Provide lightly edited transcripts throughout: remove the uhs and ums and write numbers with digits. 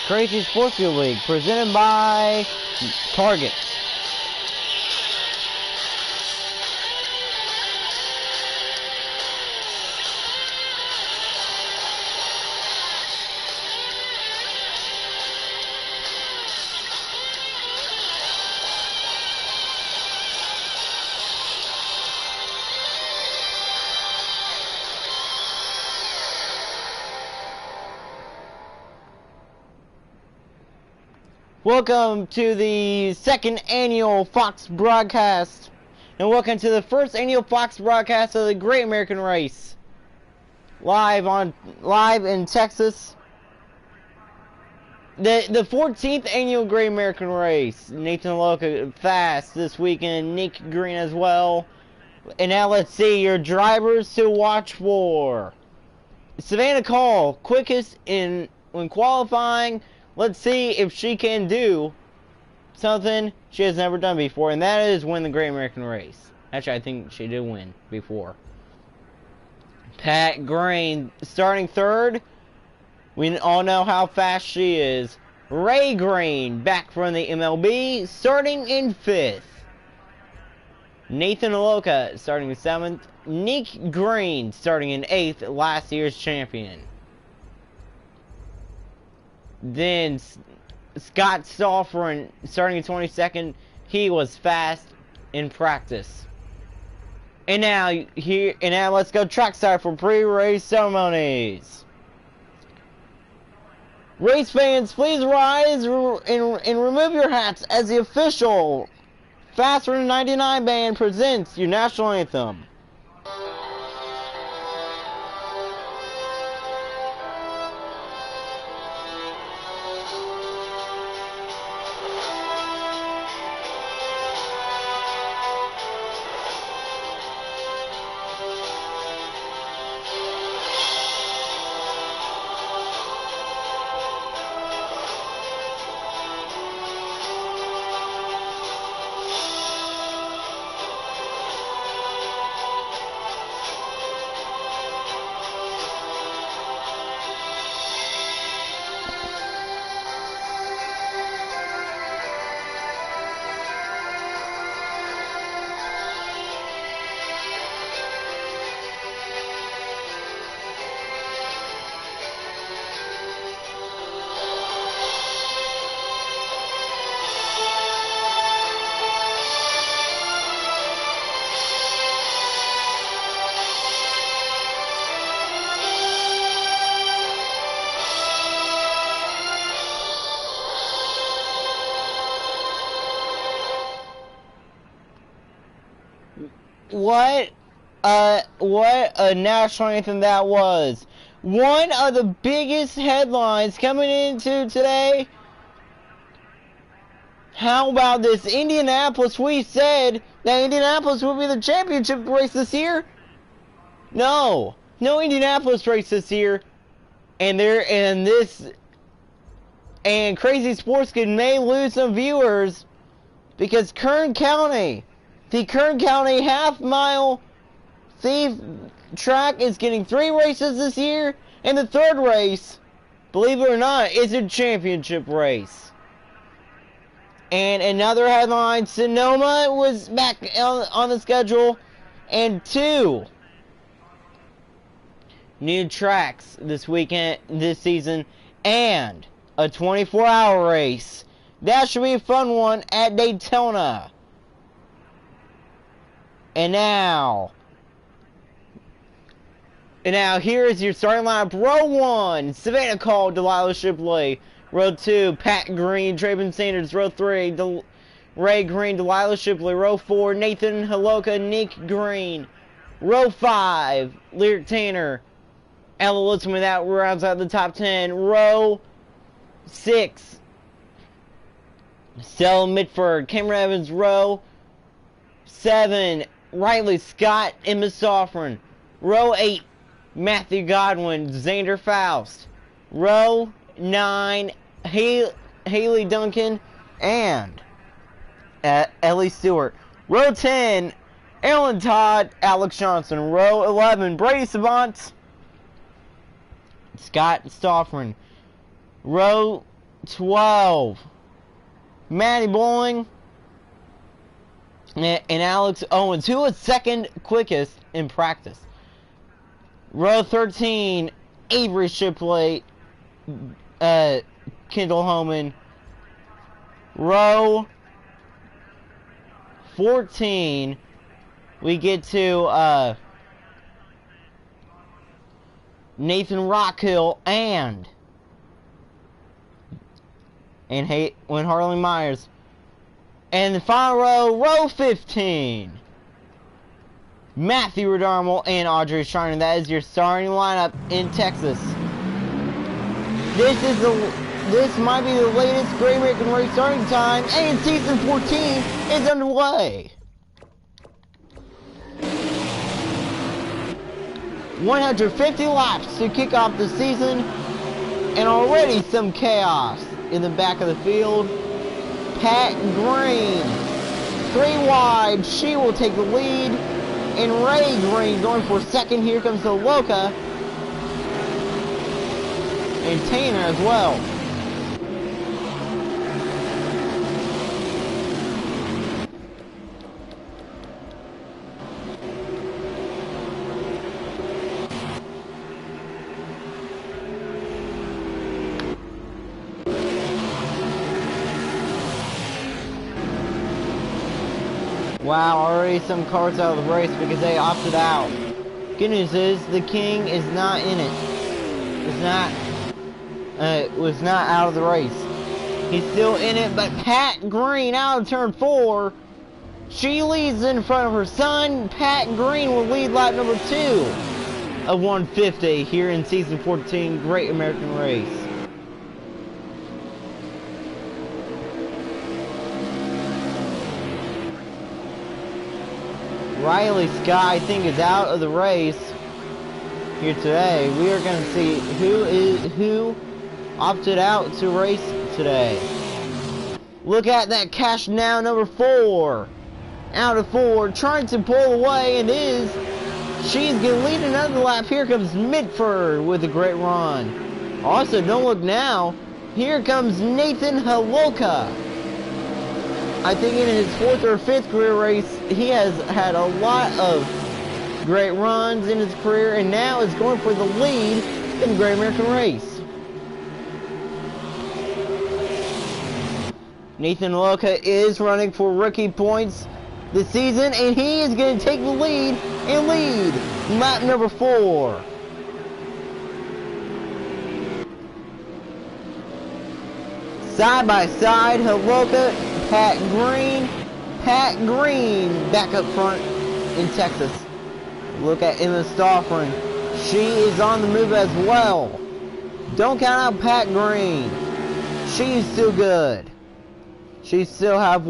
Crazy Sports Field League, presented by Target. Welcome to the second annual Fox broadcast, and welcome to the first annual Fox broadcast of the Great American Race, live in Texas. The 14th annual Great American Race. Nathan Loca fast this weekend, Nick Green as well. And now let's see your drivers to watch for. Savannah Call, quickest when qualifying. Let's see if she can do something she has never done before, and that is win the Great American Race. Actually, I think she did win before. Pat Green starting third. We all know how fast she is. Ray Green back from the MLB starting in fifth. Nathan Aloka starting in seventh. Nick Green starting in eighth, last year's champion. Then Scott Stoffer starting in 22nd. He was fast in practice. And now let's go trackside for pre-race ceremonies. Race fans, please rise and remove your hats as the official Faster Than 99 band presents your national anthem. What a national anthem that was. One of the biggest headlines coming into today. How about this? Indianapolis, we said that Indianapolis would be the championship race this year. No Indianapolis race this year. And Crazy Sports Kid may lose some viewers because Kern County, the Kern County half-mile Thief track is getting 3 races this year, and the third race, believe it or not, is a championship race. And another headline, Sonoma was back on the schedule, and 2 new tracks this season, and a 24-hour race. That should be a fun one at Daytona. And now here is your starting lineup. Row 1, Savannah Call, Delilah Shipley. Row 2, Pat Green, Traven Sanders. Row 3, Ray Green, Delilah Shipley. Row 4, Nathan Haloka, Nick Green. Row 5, Lyric Tanner, Ella Litzman. That rounds out the top 10. Row 6, Stella Mitford, Cameron Evans. Row 7, Riley Scott, Emma Soffren. Row 8, Matthew Godwin, Xander Faust. Row 9, Haley Duncan and Ellie Stewart. Row 10, Ellen Todd, Alex Johnson. Row 11, Brady Savant, Scott Stoffren. Row 12. Matty Bowling and Alex Owens, who was second quickest in practice. Row 13, Avery Shipley, Kendall Homan. Row 14, we get to Nathan Rockhill and when Harley Myers. And the final row, row 15, Matthew Redarmo and Audrey Shining. That is your starting lineup in Texas. This might be the latest Great American Race starting time, and season 14 is underway. 150 laps to kick off the season, and already some chaos in the back of the field. Pat Green, 3 wide, she will take the lead, and Ray Green going for second. Here comes the Loca, and Tanner as well. Wow, already some cars out of the race because they opted out. Good news is the King is not in it. Was not out of the race. He's still in it, but Pat Green out of turn 4. She leads in front of her son. Pat Green will lead lap number 2 of 150 here in season 14 Great American Race. Riley Scott, I think, is out of the race here today. We are going to see who opted out to race today. Look at that cash now, number 4. Out of 4, trying to pull away, and she's going to lead another lap. Here comes Mitford with a great run. Also, don't look now. Here comes Nathan Haloka. I think in his 4th or 5th career race, he has had a lot of great runs in his career, and now is going for the lead in the Great American Race. Nathan Haloka is running for rookie points this season, and he is going to take the lead and lead lap number 4. Side by side, Haloka, Pat Green back up front in Texas. Look at Emma Stauffer. She is on the move as well. Don't count out Pat Green. She's still good. She still has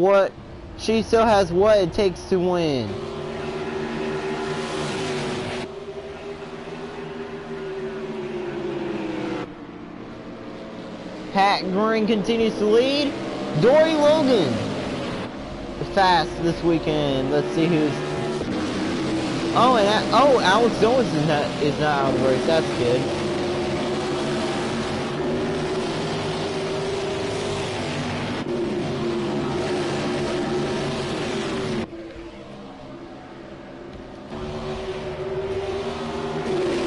what it takes to win. Pat Green continues to lead. Dory Logan fast this weekend. Let's see who's. Alex Owens is not out of the race. That's good.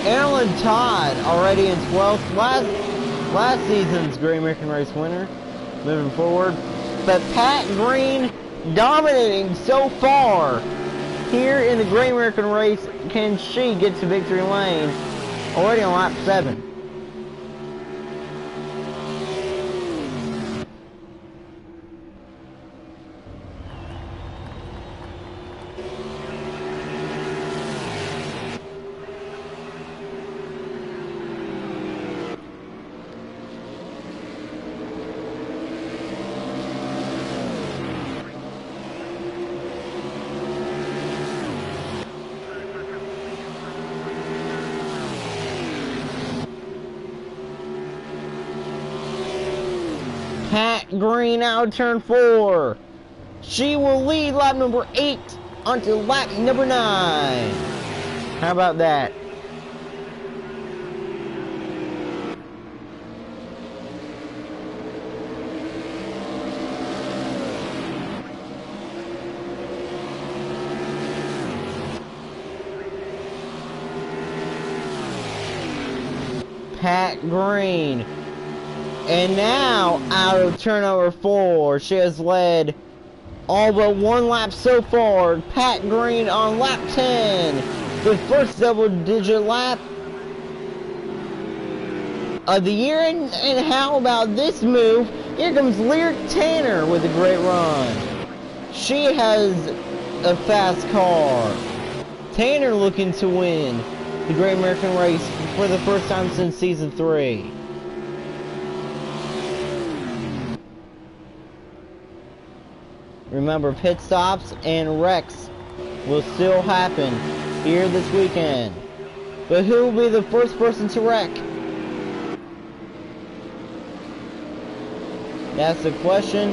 Ellen Todd already in 12th. Last season's Great American Race winner. Moving forward, but Pat Green dominating so far here in the Great American Race. Can she get to victory lane? Already on lap 7. Pat Green out of turn 4. She will lead lap number 8 onto lap number 9. How about that? Pat Green. And now, out of turn number 4, she has led all but one lap so far. Pat Green on lap 10. The first double-digit lap of the year. And how about this move? Here comes Lyric Tanner with a great run. She has a fast car. Tanner looking to win the Great American Race for the first time since Season 3. Remember, pit stops and wrecks will still happen here this weekend. But who will be the first person to wreck? That's the question.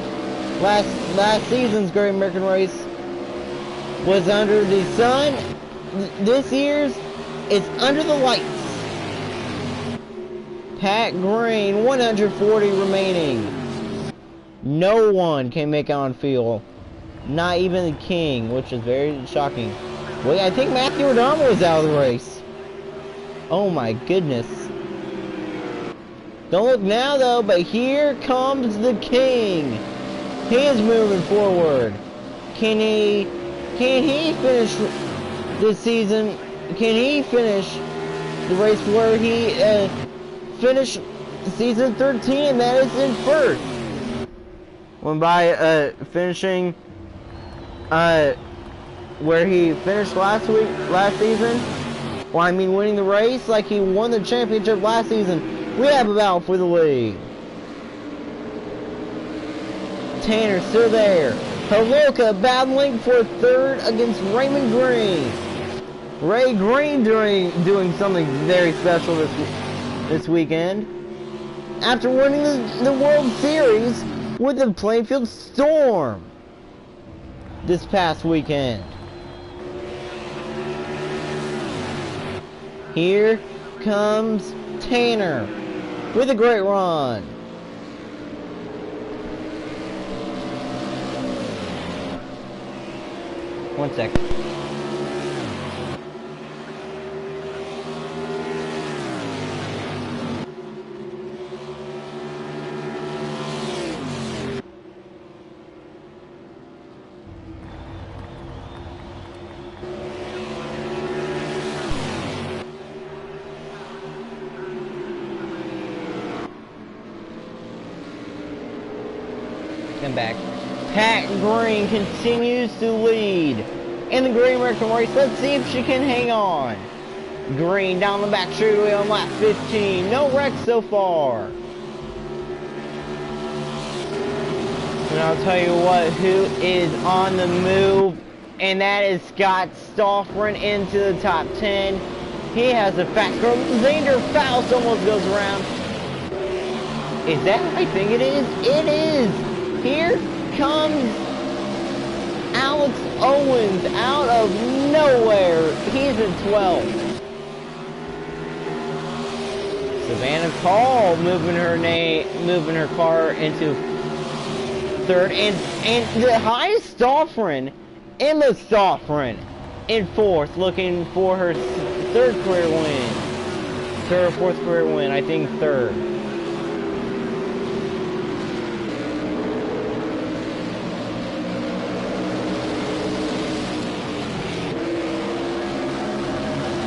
Last season's Great American Race was under the sun. This year's, it's under the lights. Pat Green, 140 remaining. No one can make it on field. Not even the King, which is very shocking. Wait, I think Matthew Adamo is out of the race. Oh my goodness. Don't look now though, but here comes the King. He is moving forward. Can he finish this season? Can he finish the race where he finished season 13, and that is in first? When by finishing where he finished last season. Well, I mean winning the race like he won the championship last season. We have a battle for the lead. Tanner's still there. Holoka battling for third against Raymond Green. Ray Green doing something very special this weekend. After winning the World Series with the Plainfield Storm this past weekend. Here comes Tanner with a great run. One second. Come back. Pat Green continues to lead in the Great American Race. Let's see if she can hang on. Green down the back straightaway on lap 15. No wrecks so far. And I'll tell you what, who is on the move, and that is Scott Stoffren into the top 10. He has a fast car. Xander Faust almost goes around. Is that what I think it is? It is. Here comes Alex Owens out of nowhere. He's in 12th. Savannah Call moving her car into third, and the highest Stoffren, Emma Stoffren, in 4th, looking for her third career win. Third or 4th career win, I think 3rd.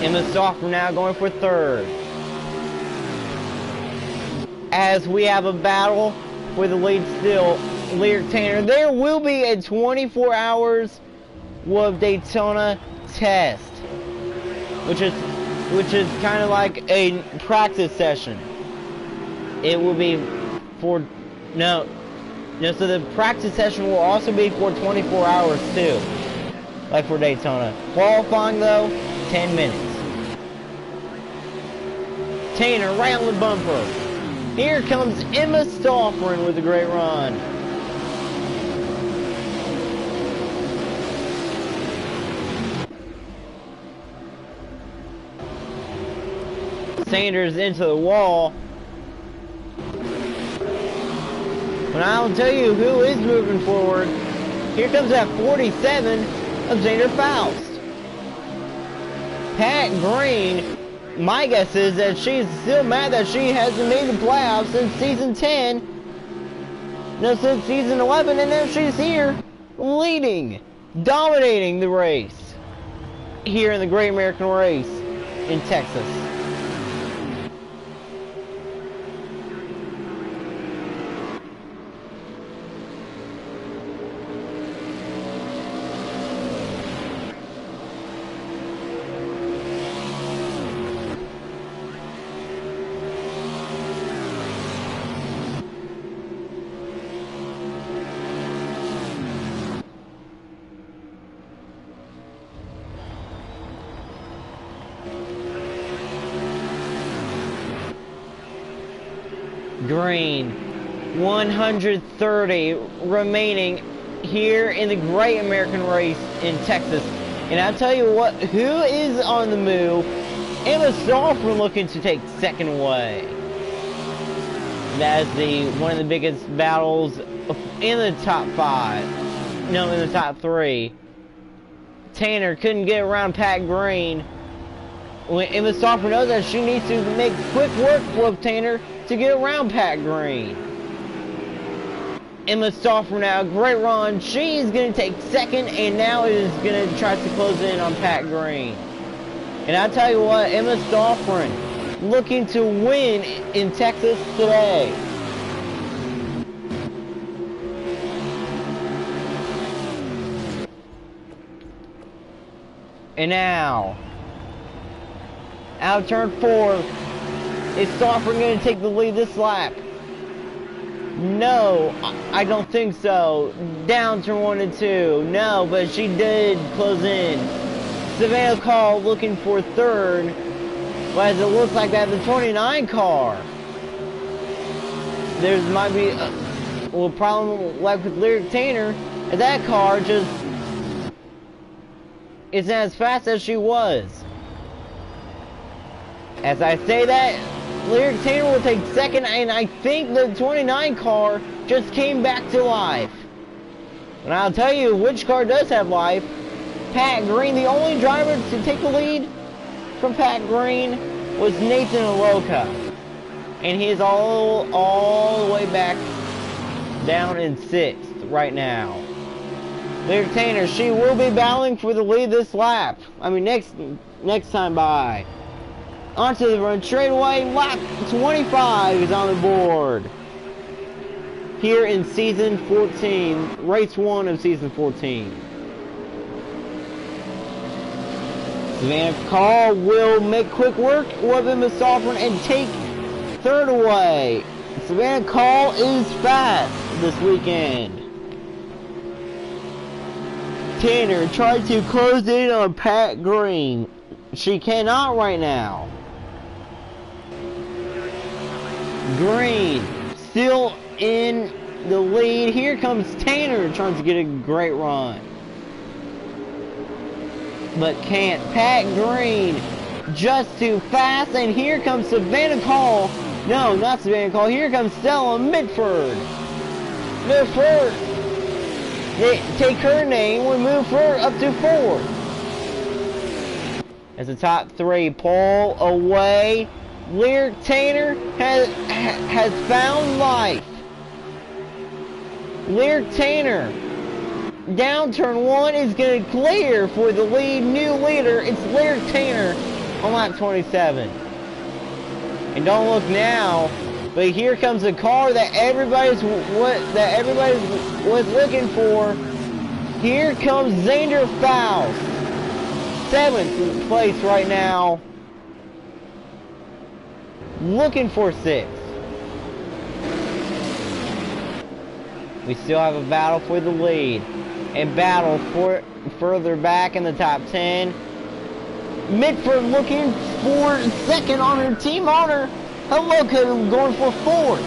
Emma Stoffren now going for 3rd. As we have a battle for the lead still, Lyric Tanner. There will be a 24 hours of Daytona test, which is kind of like a practice session. It will be for so the practice session will also be for 24 hours too, like for Daytona. Qualifying though, 10 minutes. Tanner right on the bumper. Here comes Emma Stoffren with a great run. Sanders into the wall. But I'll tell you who is moving forward. Here comes that 47 of Xander Faust. Pat Green my guess is that she's still mad that she hasn't made the playoffs since season 10. No, since season 11, and now she's here, leading, dominating the race here in the Great American Race in Texas. Green, 130 remaining here in the Great American Race in Texas. And I'll tell you what, who is on the move? Emma Stauffer looking to take second away. That is one of the biggest battles in the top 5. No, in the top 3. Tanner couldn't get around Pat Green. When Emma Stauffer knows that she needs to make quick work with Tanner to get around Pat Green. Emma Stauffer now, great run. She's going to take second, and now is going to try to close in on Pat Green. And I'll tell you what, Emma Stauffer looking to win in Texas today. And now, out of turn 4, is Stauffer going to take the lead this lap? No, I don't think so. Down turn 1 and 2. No, but she did close in. Savannah Call looking for third. But as it looks like that, the 29 car. There might be a problem like with Lyric Tanner. And that car just isn't as fast as she was. As I say that, Lyric Tanner will take second, and I think the 29 car just came back to life. And I'll tell you which car does have life. Pat Green, the only driver to take the lead from Pat Green was Nathan Aloka. And he is all the way back down in 6th right now. Lyric Tanner, she will be battling for the lead this lap. I mean, next time by. Onto the run straightaway, lap 25 is on the board. Here in season 14, race 1 of season 14. Savannah Call will make quick work with Emma Stauffer and take third away. Savannah Call is fast this weekend. Tanner tried to close in on Pat Green. She cannot right now. Green still in the lead. Here comes Tanner trying to get a great run, but can't. Pat Green just too fast, and here comes Savannah Call. No, not Savannah Call. Here comes Stella Mitford. Mitford, they take her name, we move her up to 4th. As the top 3 pull away, Lyric Tanner has found life. Lyric Tanner, down turn 1 is going to clear for the lead. New leader, it's Lyric Tanner on lap 27. And don't look now, but here comes a car that everybody was looking for. Here comes Xander Faust, 7th place right now. Looking for 6th. We still have a battle for the lead. And battle for further back in the top 10. Mitford looking for 2nd on her team honor. Hello, going for 4th.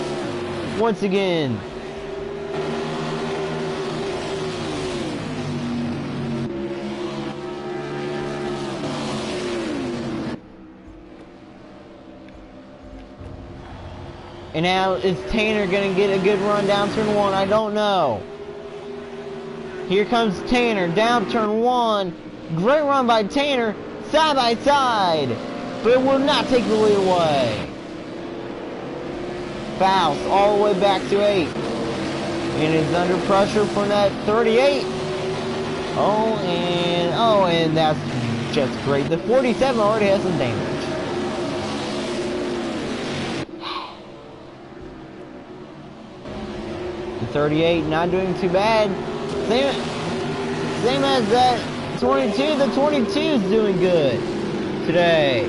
Once again. And now is Tanner going to get a good run down turn 1? I don't know. Here comes Tanner down turn 1. Great run by Tanner. Side by side. but it will not take the lead away. Faust all the way back to 8. And is under pressure from that 38. And that's just great. The 47 already has some damage. The 38 not doing too bad. Same as that 22. The 22 is doing good today.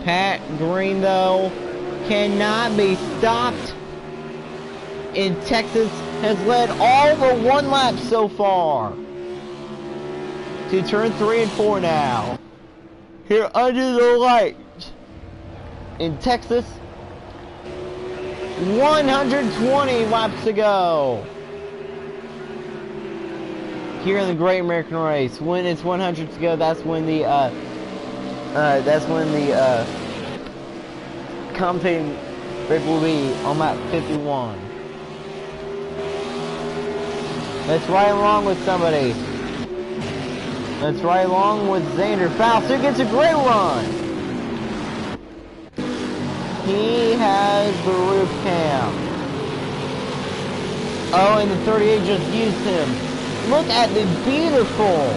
Pat Green, though, cannot be stopped. In Texas has led all but one lap so far. To turn 3 and 4 now. Here under the lights. In Texas. 120 laps to go. Here in the Great American Race. When it's 100 to go, that's when the commentating break will be on lap 51. Let's ride along with somebody. Let's ride along with Xander Faust, who gets a great run. He has the roof cam. Oh, and the 38 just used him. Look at the beautiful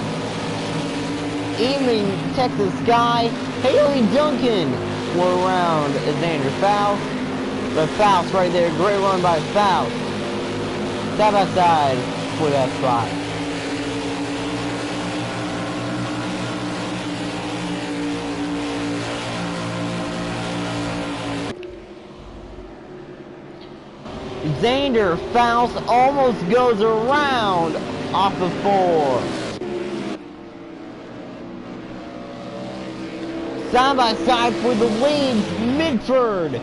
evening Texas sky. Haley Duncan were around Xander Faust. But Faust right there, great run by Faust. Side by side for that spot. Xander Faust almost goes around off the 4. Side by side for the lead, Midford.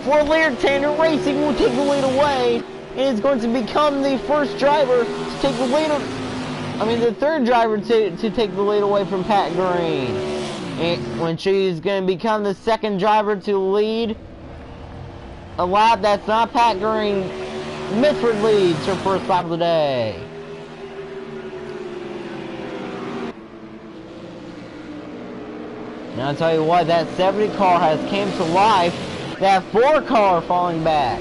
For Laird Tanner Racing will take the lead away. And is going to become the first driver to take the lead. The third driver to take the lead away from Pat Green. And when she's going to become the second driver to lead a lap that's not Pat Green, Mitford leads her first lap of the day. And I'll tell you what, that 70 car has came to life. That 4 car falling back.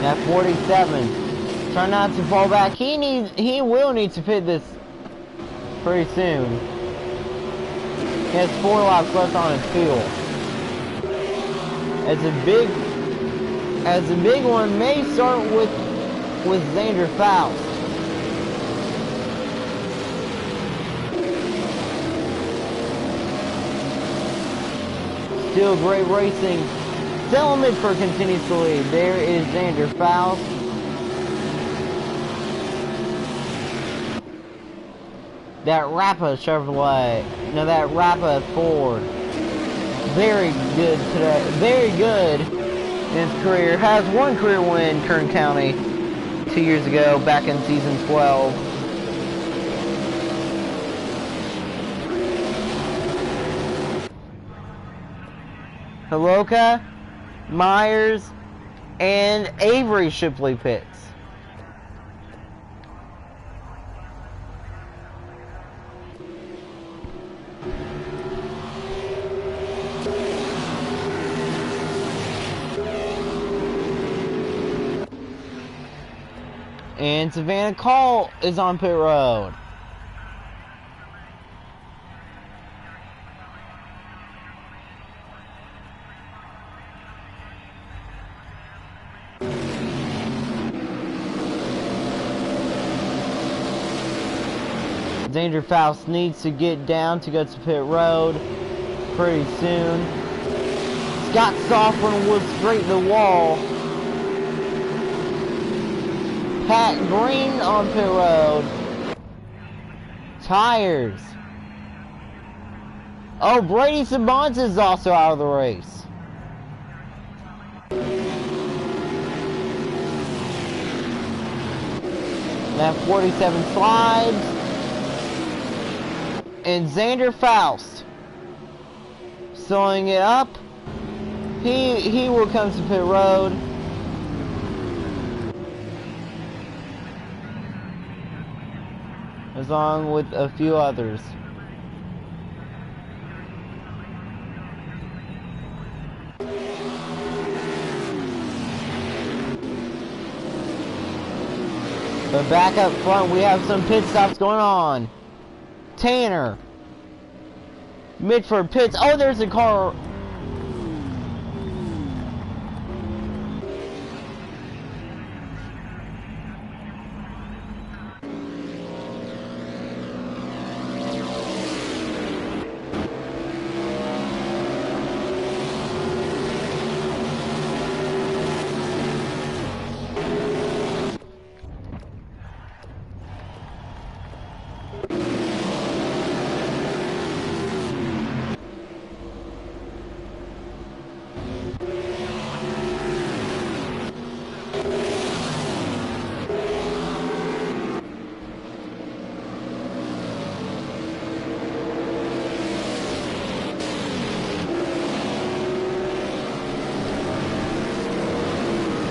That 47, try not to fall back. He will need to pit this pretty soon. He has 4 laps left on his fuel. As a big one may start with Xander Faust. Still great racing. Stella Midford continues to lead. There is Xander Faust. That Rappa Chevrolet. No, that Rappa Ford. Very good today. Very good in his career. Has 1 career win in Kern County 2 years ago, back in season 12. Haloka, Myers, and Avery Shipley pits. And Savannah Call is on pit road. Xander Faust needs to get down to go to pit road pretty soon. Scott Soffren will straighten the wall. Pat Green on pit road. Tires. Oh, Brady Sabans is also out of the race. That 47 slides. And Xander Faust slowing it up. He will come to pit road. Along with a few others. But back up front, we have some pit stops going on. Tanner. Midford pits. Oh, there's a car.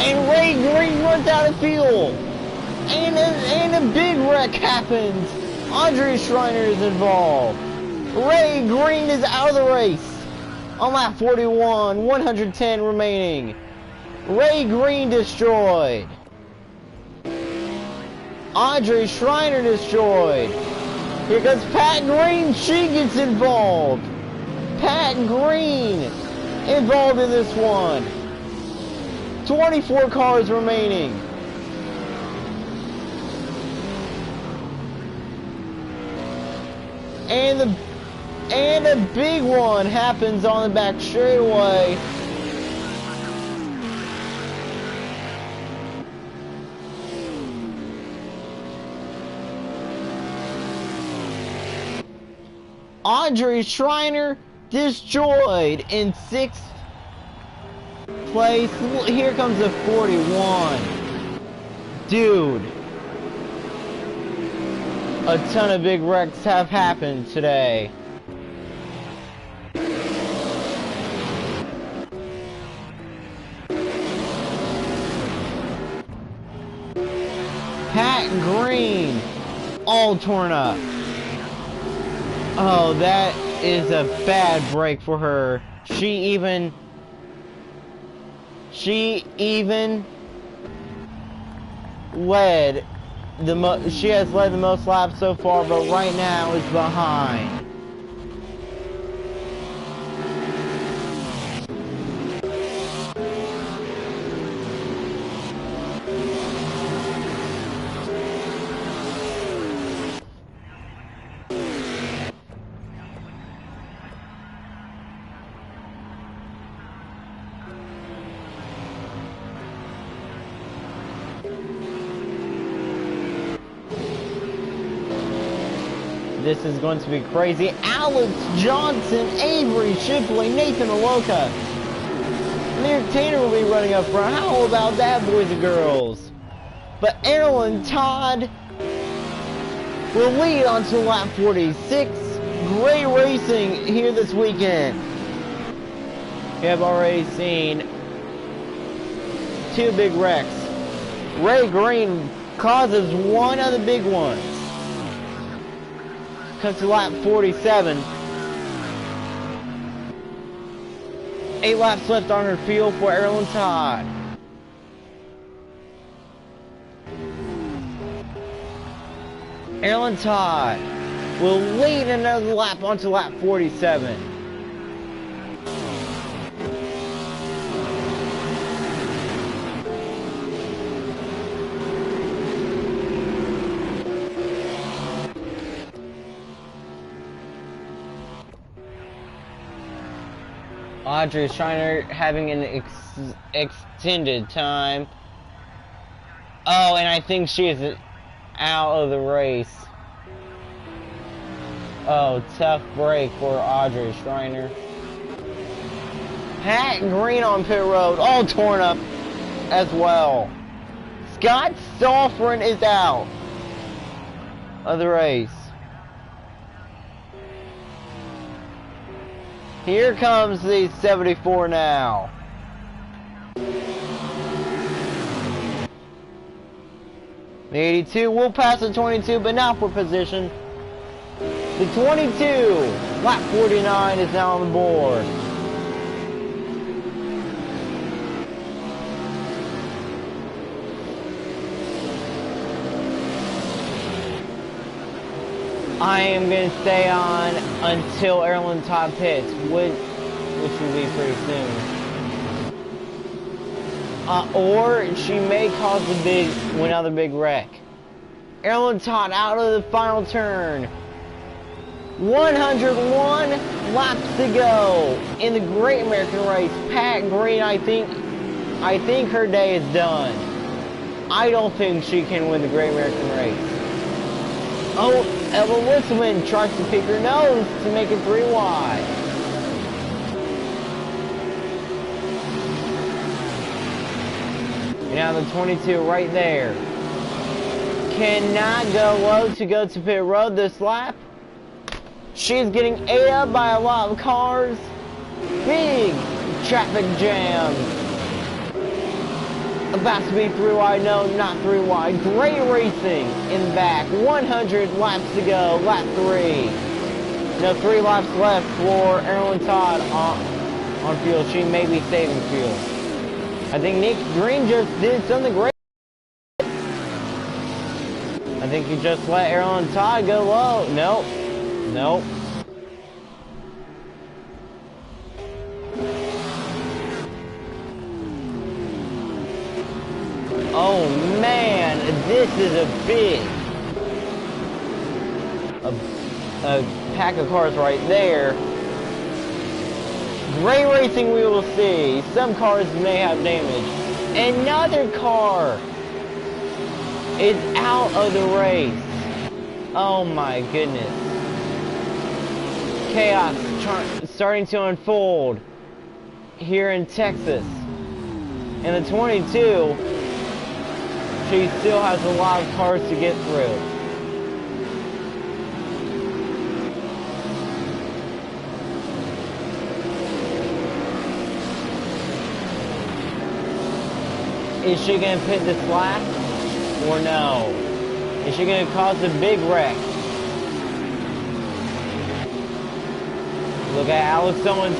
And Ray Green runs out of fuel. And a big wreck happens. Andre Schreiner is involved. Ray Green is out of the race. On lap 41, 110 remaining. Ray Green destroyed. Andre Schreiner destroyed. Here comes Pat Green. She gets involved. Pat Green involved in this one. 24 cars remaining. And a big one happens on the back straightaway. Andre Schreiner destroyed in 6th place. Here comes a 41. Dude. A ton of big wrecks have happened today. Pat Green, all torn up. Oh, that is a bad break for her. She even led she has led the most laps so far, but right now is behind. This is going to be crazy. Alex Johnson, Avery Shipley, Nathan Aloka. Lyric Tanner will be running up front. How about that, boys and girls? But Aaron Todd will lead onto lap 46. Great racing here this weekend. We have already seen 2 big wrecks. Ray Green causes one of the big ones. Comes to lap 47. 8 laps left on her field for Aaron Todd. Aaron Todd will lead another lap onto lap 47. Audrey Schreiner having an extended time. Oh, and I think she is out of the race. Oh, tough break for Audrey Schreiner. Pat Green on pit road, all torn up as well. Scott Stolfren is out of the race. Here comes the 74 now. The 82 will pass the 22, but not for position. The 22, lap 49, is now on the board. I am going to stay on until Erlen Todd pits, which will be pretty soon. Or she may cause another big wreck. Erlen Todd out of the final turn. 101 laps to go in the Great American Race. Pat Green, I think her day is done. I don't think she can win the Great American Race. Oh, Ella Witzman tries to pick her nose to make it 3 wide. And now the 22 right there. Cannot go low to go to pit road this lap. She's getting ate up by a lot of cars. Big traffic jam. About to be 3 wide. No, not 3 wide. Great racing in the back. 100 laps to go. Lap 3. No, 3 laps left for Erlen Todd on fuel. She may be saving fuel. I think Nick Green just did something great. I think he just let Erlen Todd go low. Nope. Nope. Oh man, this is a pack of cars right there. Great racing we will see. Some cars may have damage. Another car is out of the race. Oh my goodness. Chaos starting to unfold here in Texas. And the 22, she still has a lot of cars to get through. Is she going to pit this lap or no? Is she going to cause a big wreck? Look at Alex Owens,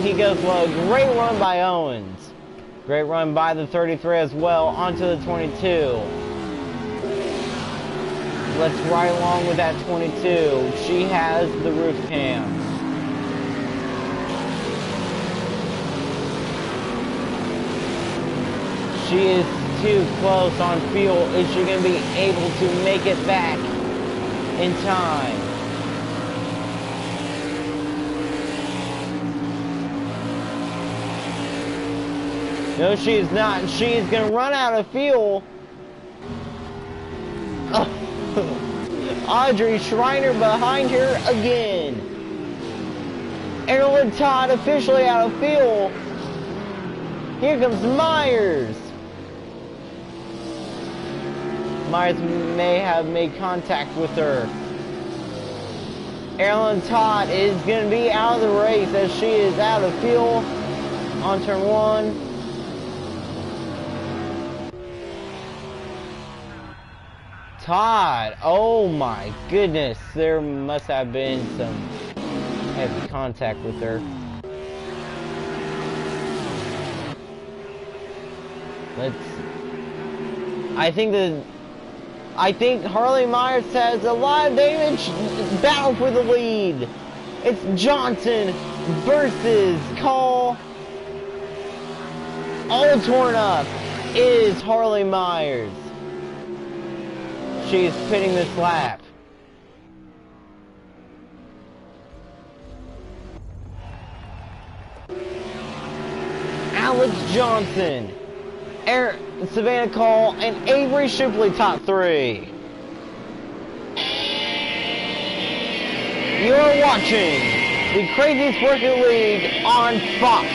he goes low. Great run by Owens. Great run by the 33 as well, onto the 22. Let's ride along with that 22. She has the roof cam. She is too close on fuel. Is she going to be able to make it back in time? No, she is not. She is going to run out of fuel. Oh. Audrey Schreiner behind her again. Erlen Todd officially out of fuel. Here comes Myers. Myers may have made contact with her. Erlen Todd is going to be out of the race as she is out of fuel on turn 1. Todd, oh my goodness, there must have been some heavy contact with her. I think Harley Myers has a lot of damage. Battle for the lead. It's Johnson versus Call. All torn up is Harley Myers. She's pitting this lap. Alex Johnson, Savannah Call, and Avery Shipley top 3. You're watching the Crazy Sports League on Fox.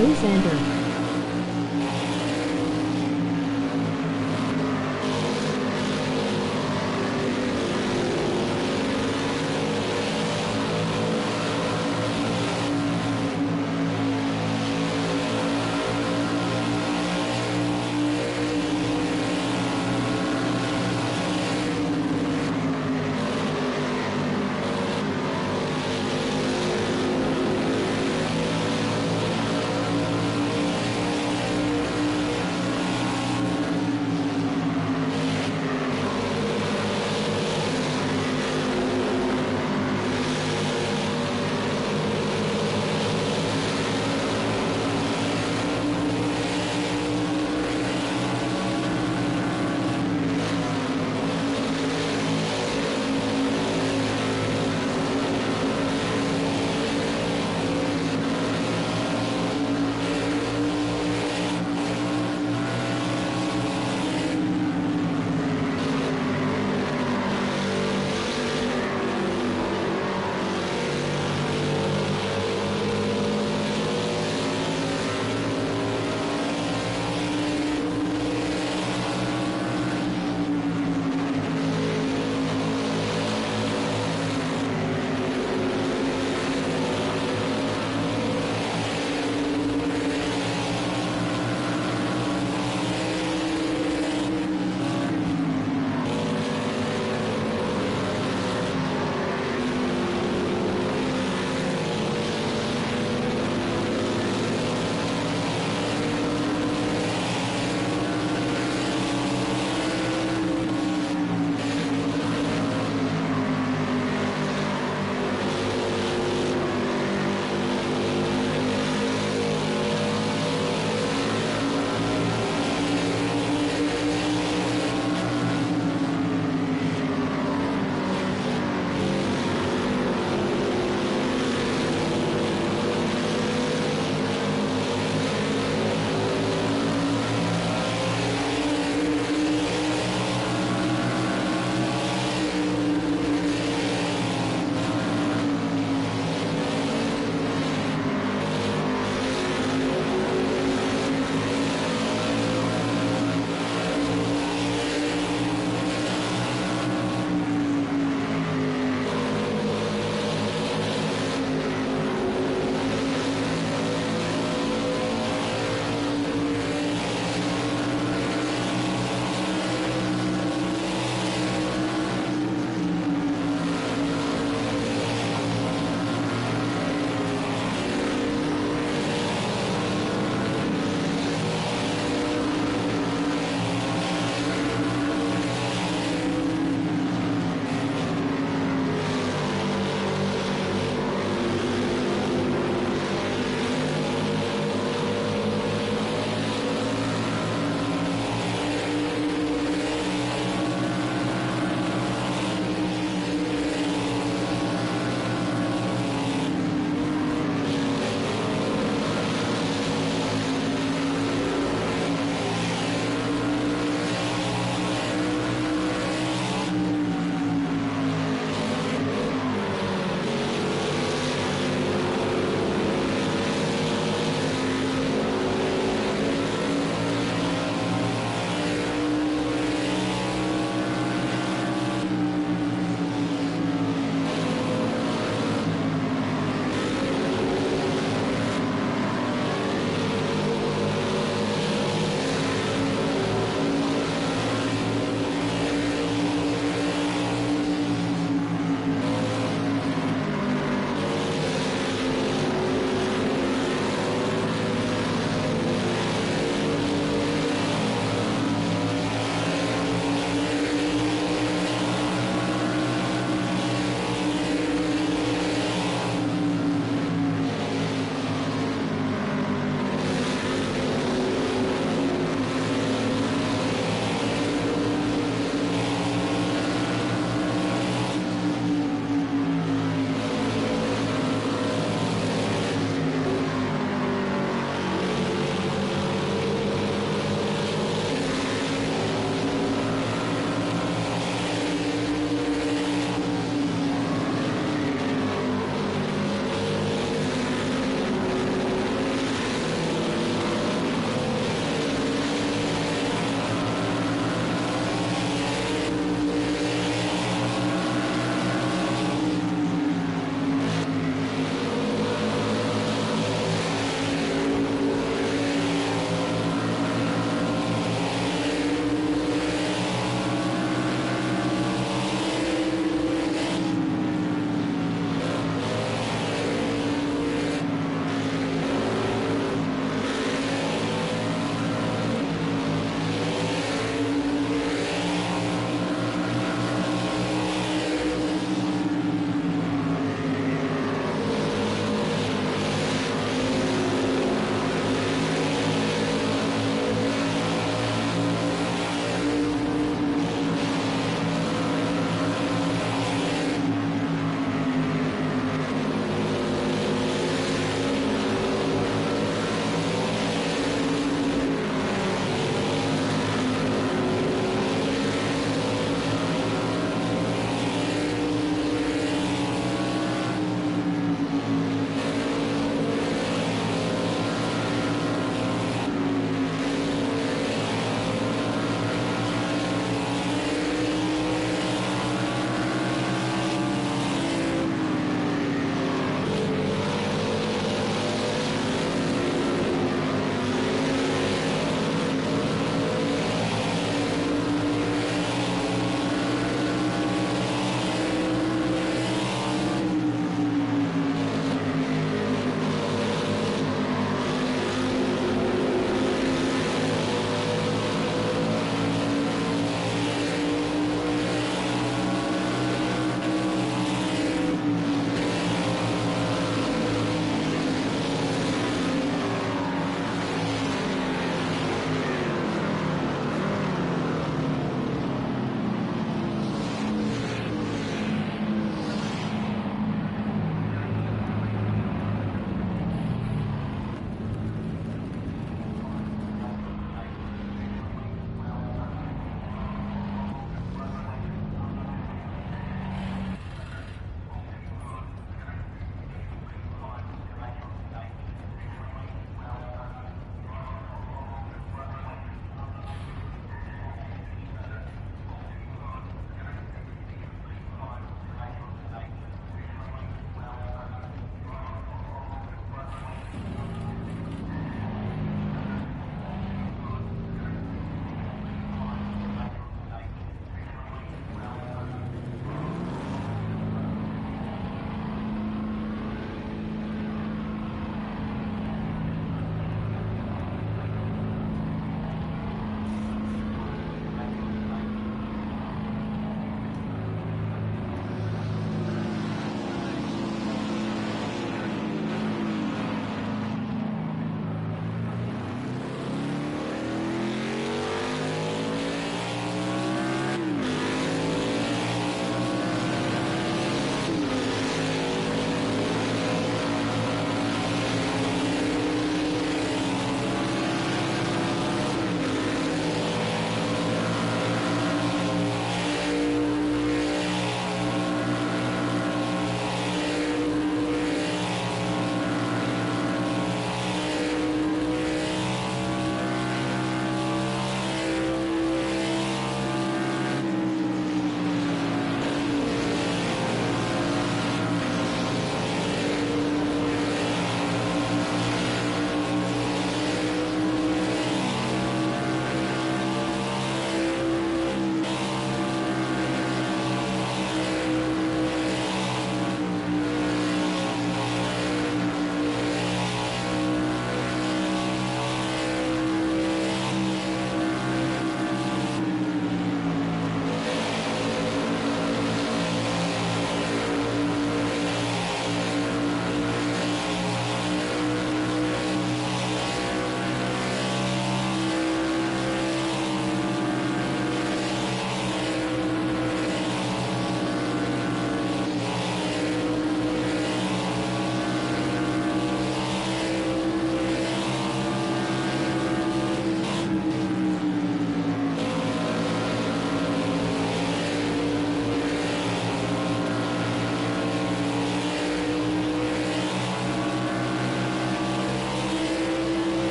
Go Xander.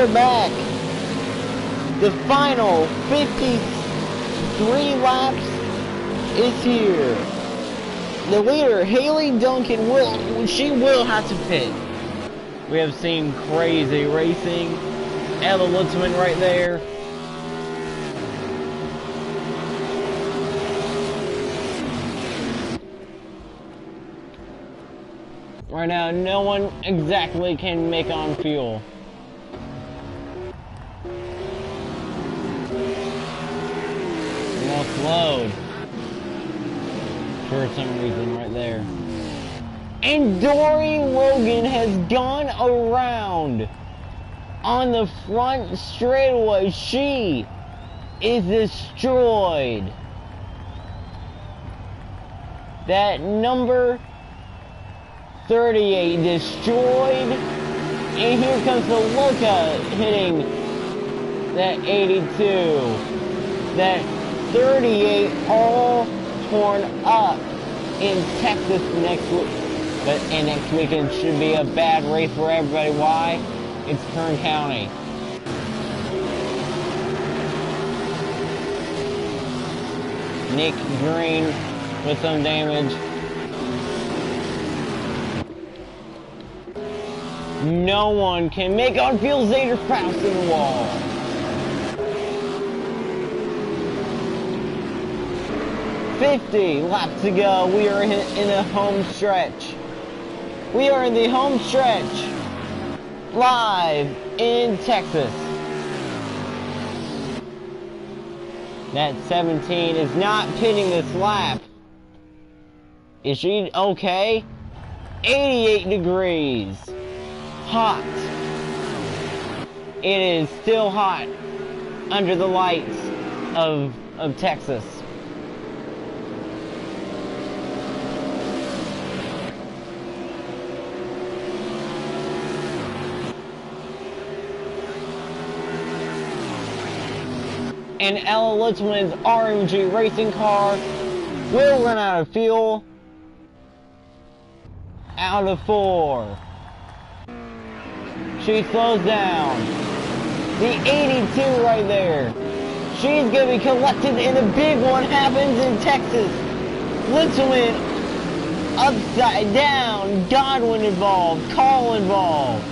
are back. The final 53 laps is here. The leader, Haley Duncan, will have to pit. We have seen crazy racing. Ella Lutzman right there. Right now, no one exactly can make on fuel. Almost load. For some reason, right there. And Dory Logan has gone around on the front straightaway. She is destroyed. That number 38 destroyed. And here comes the Loca hitting that 82. That 38 all torn up in Texas next week. And next weekend should be a bad race for everybody. Why? It's Kern County. Nick Green with some damage. No one can make on fuel. Zader Faust in the wall. Laps to go. We are in the home stretch. We are in the home stretch. Live in Texas. That 17 is not pitting this lap. Is she okay? 88 degrees. Hot. It is still hot under the lights of Texas. And Ella Lutzman's RMG racing car will run out of fuel. Out of 4. She slows down. The 82 right there. She's going to be collected, and the big one happens in Texas. Lutzman upside down. Godwin involved. Call involved.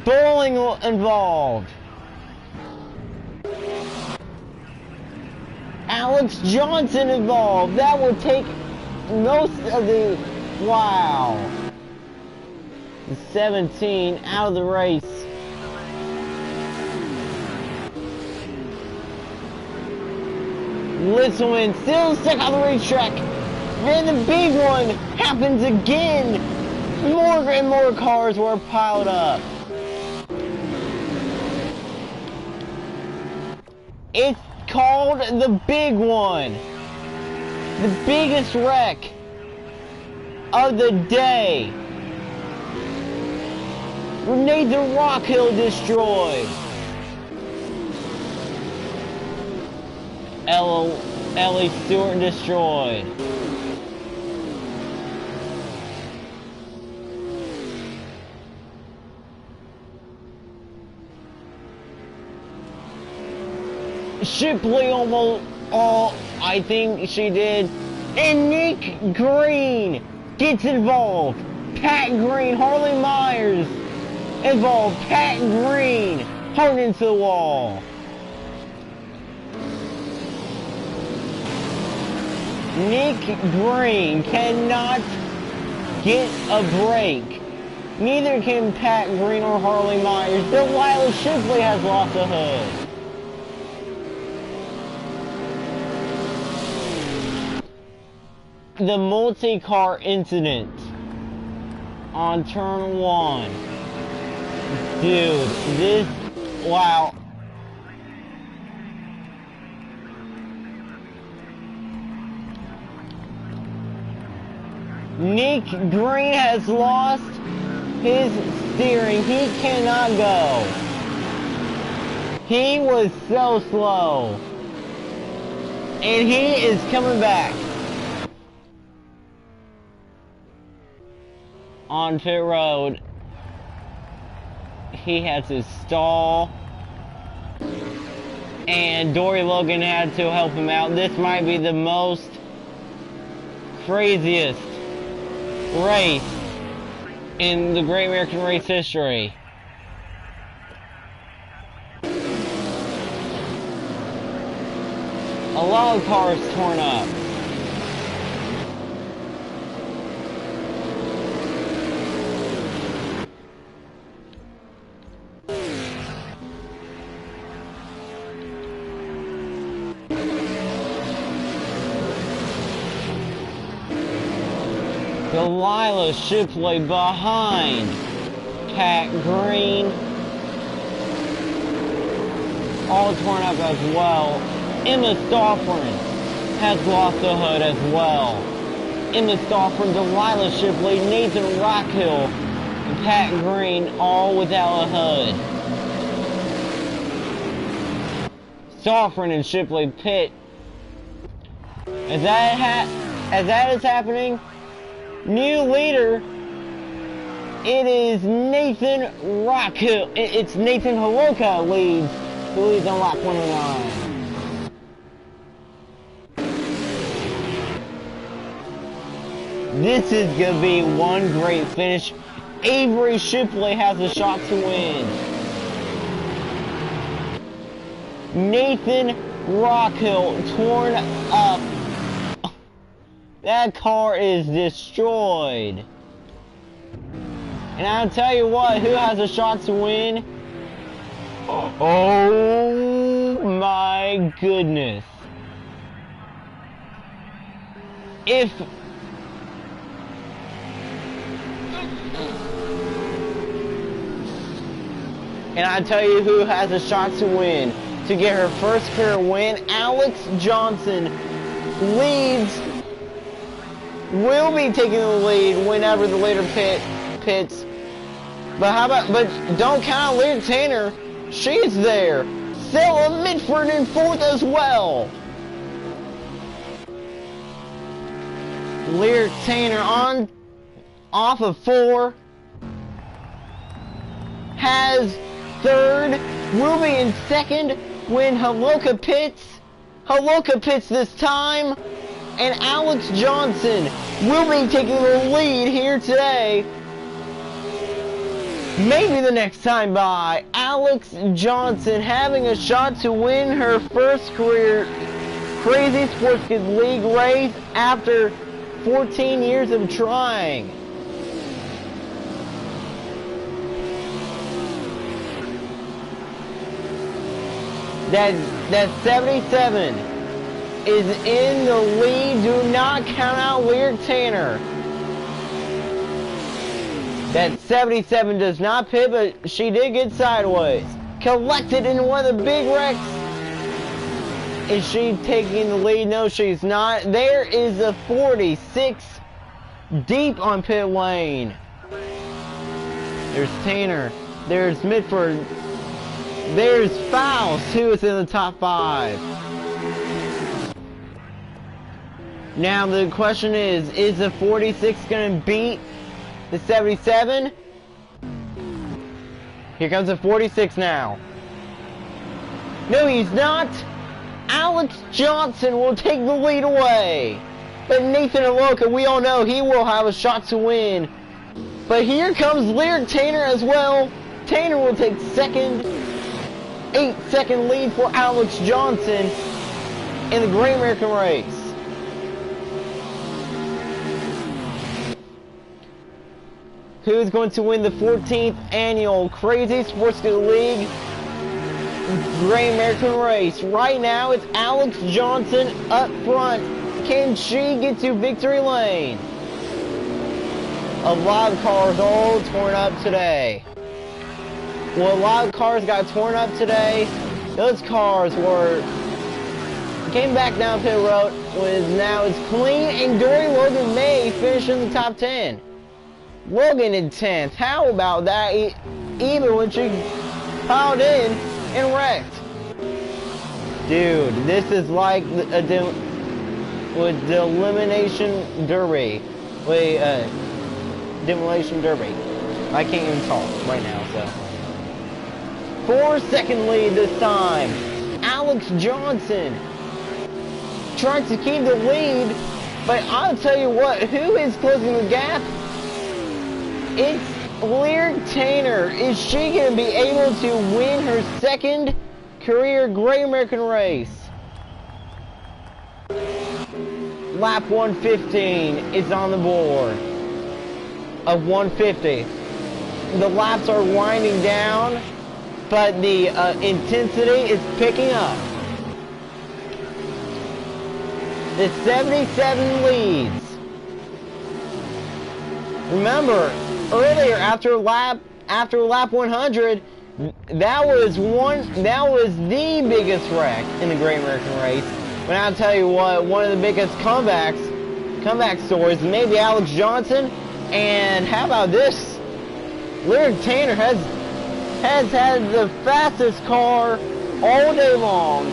Bowling involved. Alex Johnson involved. That will take most of the... Wow. The 17 out of the race. Litzelman still stuck on the racetrack. And the big one happens again. More and more cars were piled up. It's called the big one. The biggest wreck of the day. Nathan Rockhill destroyed. Ellie Stewart destroyed. Shipley almost, I think she did. And Nick Green gets involved. Pat Green, Harley Myers involved. Pat Green hung into the wall. Nick Green cannot get a break. Neither can Pat Green or Harley Myers. Delilah Shipley has lost a hood. The multi-car incident on turn 1. Dude, this, wow. Nick Green has lost his steering. He cannot go. He was so slow. And he is coming back. On pit road. he had to stall. And Dory Logan had to help him out. This might be the most craziest race in the Great American Race history. A lot of cars torn up. Delilah Shipley behind Pat Green. All torn up as well. Emma Stoffren has lost a hood as well. Emma Stoffren, Delilah Shipley, Nathan Rockhill, and Pat Green all without a hood. Stoffren and Shipley pit. As that is happening, new leader, it is Nathan Rockhill. It's Nathan Holoka who leads on lap 109. This is going to be one great finish. Avery Shipley has a shot to win. Nathan Rockhill torn up. That car is destroyed. And I'll tell you what, who has a shot to win? Oh my goodness. And I tell you who has a shot to win. To get her first career win, Alex Johnson will be taking the lead whenever the leader pits. But don't count out Lear Tanner. She's there. Stella Mitford in fourth as well. Lear Tanner off of 4. Has third, will be in second when Holoka pits. Holoka pits this time, and Alex Johnson will be taking the lead here today. Maybe the next time by. Alex Johnson having a shot to win her first career Crazy Sports Kids League race after 14 years of trying. That 77 is in the lead. Do not count out Lear Tanner. That 77 does not pit, but she did get sideways. Collected in one of the big wrecks. Is she taking the lead? No, she's not. There is a 46 deep on pit lane. There's Tanner. There's Mitford. There's Faust, who is in the top 5. Now the question is the 46 going to beat the 77? Here comes the 46 now. No, he's not. Alex Johnson will take the lead away. But Nathan Holoka, we all know he will have a shot to win. But here comes Lear Tanner as well. Tanner will take second. 8-second lead for Alex Johnson in the Great American Race. Who is going to win the 14th annual Crazy Sports Kids League Great American Race? Right now it's Alex Johnson up front. Can she get to victory lane? A lot of cars all torn up today. Well, a lot of cars got torn up today. Those cars came back down pit road. Now it's clean, and Dory Logan may finish in the top 10. Logan in 10th. How about that? Even when she piled in and wrecked. Dude, this is like the elimination derby. Demolition derby. I can't even talk right now, so. 4-second lead this time. Alex Johnson trying to keep the lead, but I'll tell you what, who is closing the gap? It's Lyric Tanner. Is she going to be able to win her second career Great American Race? Lap 115 is on the board of 150. The laps are winding down, but the intensity is picking up. The 77 leads. Remember, earlier after lap 100, that was the biggest wreck in the Great American Race. But I'll tell you what, one of the biggest comeback stories, maybe Alex Johnson, and how about this? Lyric Tanner has had the fastest car all day long,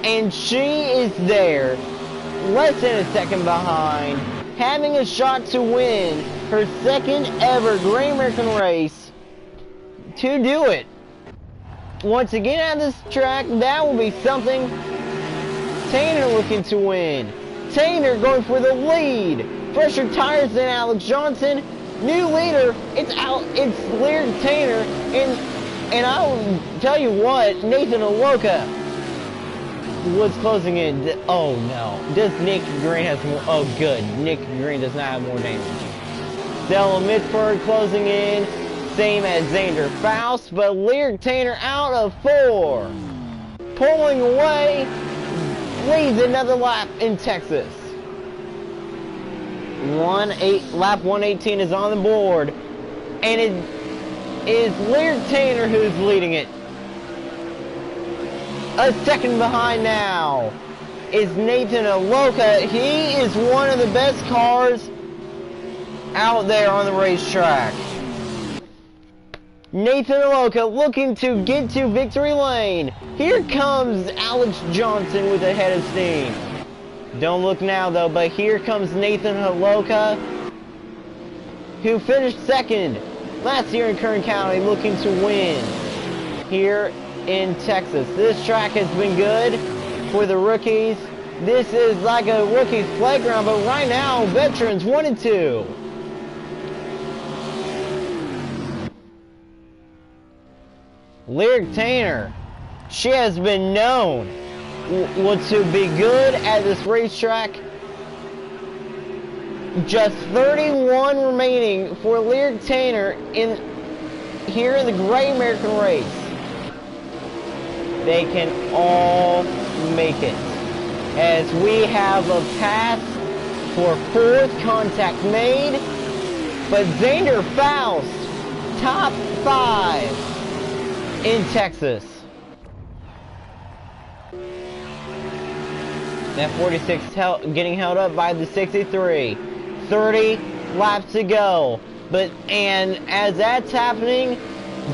and she is there, less than a second behind, having a shot to win her second ever Great American Race to do it. Once again at this track, that will be something. Tanner looking to win. Tanner going for the lead. Fresher tires than Alex Johnson. New leader, it's Lyric Tanner, and I'll tell you what, Nathan Aloka was closing in. Oh no, does Nick Green has more? Oh good, Nick Green does not have more damage. Stella Mitford closing in, same as Xander Faust, but Lyric Tanner out of 4, pulling away, leads another lap in Texas. Lap 118 is on the board, and it is Lyric Tanner who's leading it. A second behind now is Nathan Aloka. He is one of the best cars out there on the racetrack. Nathan Aloka looking to get to victory lane. Here comes Alex Johnson with a head of steam. Don't look now though, but here comes Nathan Aloka, who finished second last year in Kern County, looking to win here in Texas. This track has been good for the rookies. This is like a rookie's playground, but right now, veterans 1 and 2. Lyric Tanner, she has been known to be good at this racetrack. Just 31 remaining for Lyric Tanner here in the Great American Race. They can all make it, as we have a pass for 4th contact made, but Xander Faust, top 5 in Texas. That 46 getting held up by the 63. 30 laps to go. And as that's happening,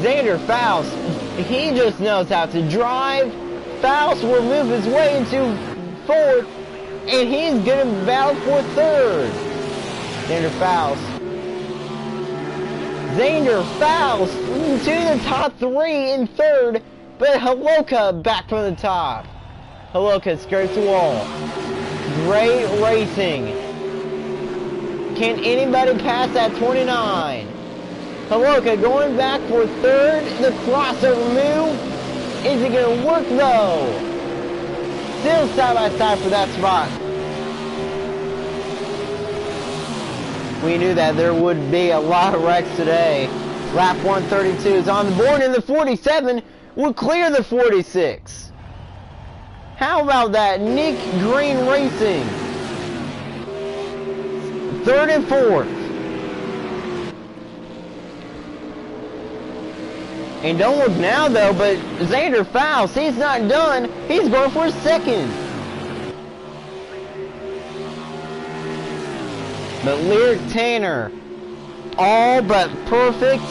Xander Faust, he just knows how to drive. Faust will move his way into 4th, and he's going to battle for 3rd. Xander Faust to the top 3 in 3rd, but Aloka back from the top. Aloka scrapes the wall. Great racing. Can anybody pass that 29? Aloka going back for 3rd. The crossover move. Is it going to work though? Still side by side for that spot. We knew that there would be a lot of wrecks today. Lap 132 is on the board, and the 47 will clear the 46. How about that? Nick Green Racing. 3rd and 4th. And don't look now though, but Xander Faust, he's not done. He's going for 2nd. But Lyric Tanner, all but perfect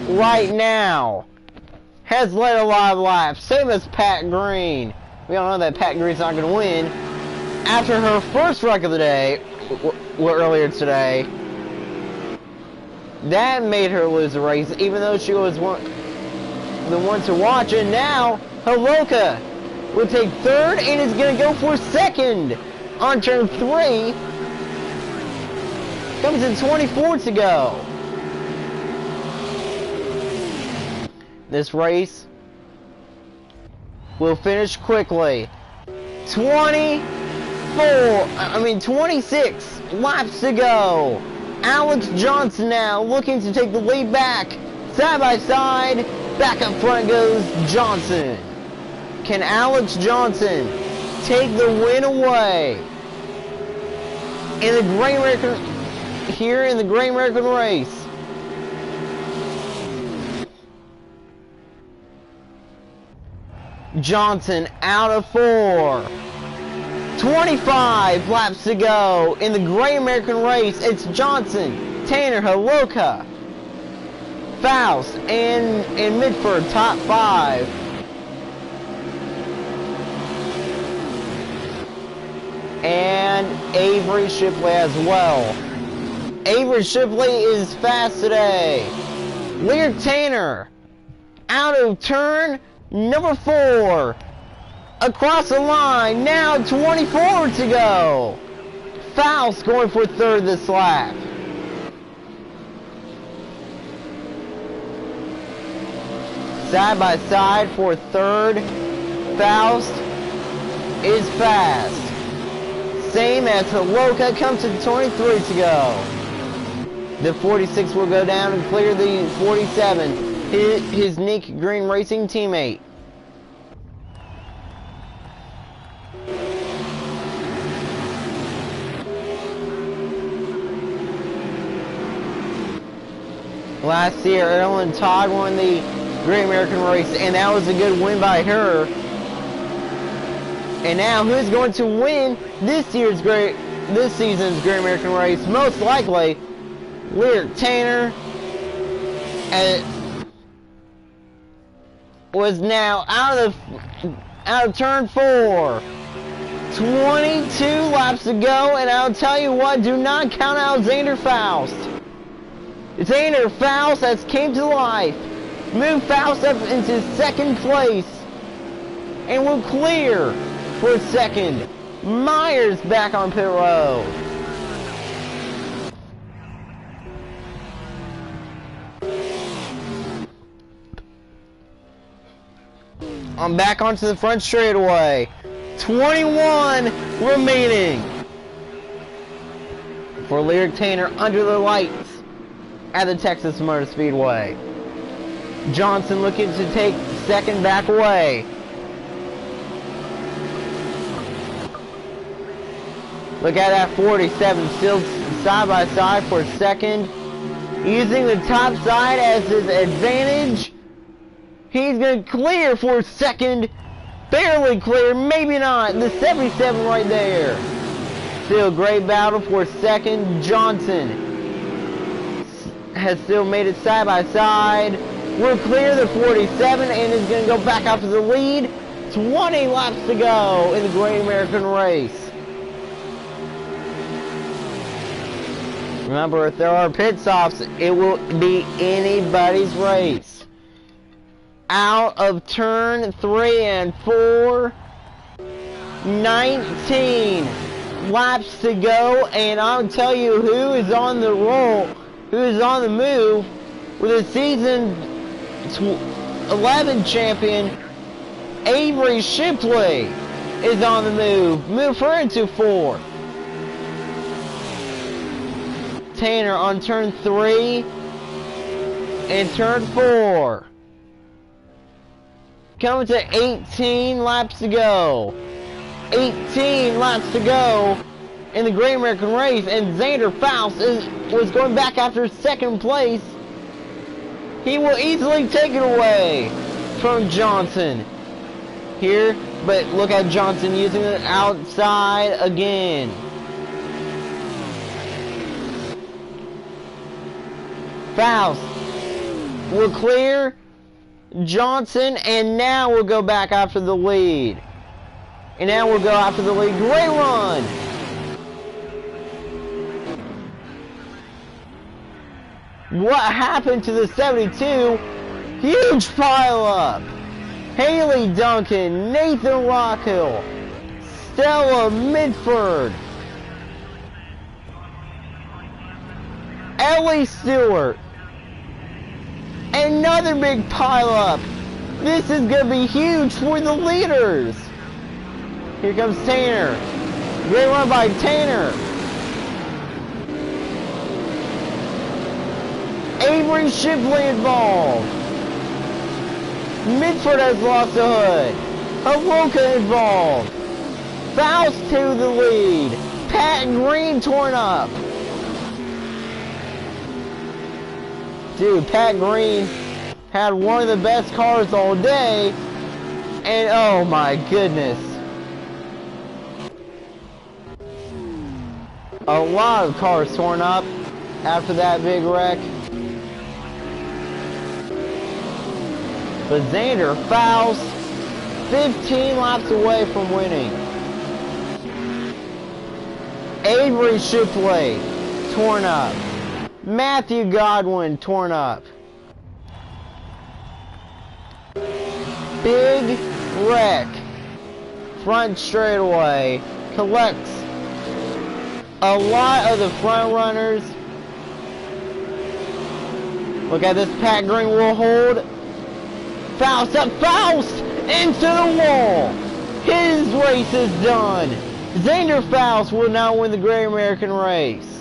right now, has led a lot of laps. Same as Pat Green. We all know that Pat Green's not going to win. After her first wreck of the day, earlier today, that made her lose the race, even though she was one the one to watch. And now, Haloka will take third and is going to go for second on turn 3. Comes in 24 to go. This race will finish quickly. 26 laps to go. Alex Johnson now looking to take the lead back. Side by side, back up front goes Johnson. Can Alex Johnson take the win away in the Great American here in the Great American race? Johnson out of 4. 25 laps to go in the Great American race. It's Johnson, Tanner, Haloka, Faust, and Midford, top 5. And Avery Shipley as well. Avery Shipley is fast today. Lear Tanner out of turn number 4. Across the line, now 24 to go. Faust going for third this lap. Side by side for third. Faust is fast. Same as Haloka, comes to 23 to go. The 46 will go down and clear the 47. His Nick Green Racing teammate. Last year, Ellen Todd won the Great American race, and that was a good win by her. And now, who's going to win this season's Great American race? Most likely, Lyric Tanner was now out of turn 4. 22 laps to go, and I'll tell you what, do not count out Xander Faust. Xander Faust has came to life. Move Faust up into second place. And will clear for second. Myers back on pit road. I'm back onto the front straightaway. 21 remaining. For Lyric Tanner under the lights at the Texas Motor Speedway. Johnson looking to take second back away. Look at that 47 still side by side for second. Using the top side as his advantage. He's going to clear for second. Barely clear, maybe not. The 77 right there. Still a great battle for second. Johnson has still made it side by side. We're clear the 47 and is going to go back out to the lead. 20 laps to go in the Great American race. Remember, if there are pit stops, it will be anybody's race. Out of turn 3 and 4. 19 laps to go, and I'll tell you who is on the roll, who is on the move with a season 11 champion. Avery Shipley is on the move. Move her into 4. Tanner on turn 3 and turn 4. Coming to 18 laps to go. 18 laps to go in the Great American race, and Xander Faust was going back after second place. He will easily take it away from Johnson here, but look at Johnson using it outside again. Faust will clear Johnson, and now we'll go back after the lead. And now we'll go after the lead. Great run! What happened to the 72? Huge pile up. Haley Duncan, Nathan Rockhill, Stella Midford, Ellie Stewart. Another big pile up. This is going to be huge for the leaders. Here comes Tanner. Great run by Tanner. Avery Shipley involved. Midford has lost the hood. Avoka involved. Faust to the lead. Pat Green torn up. Dude, Pat Green had one of the best cars all day. And oh my goodness. A lot of cars torn up after that big wreck. But Xander Faust, 15 laps away from winning. Avery Shipley, torn up. Matthew Godwin, torn up. Big wreck. Front straightaway. Collects a lot of the front runners. Look at this. Pat Green will hold. Faust up. Faust into the wall. His race is done. Xander Faust will now win the Great American Race.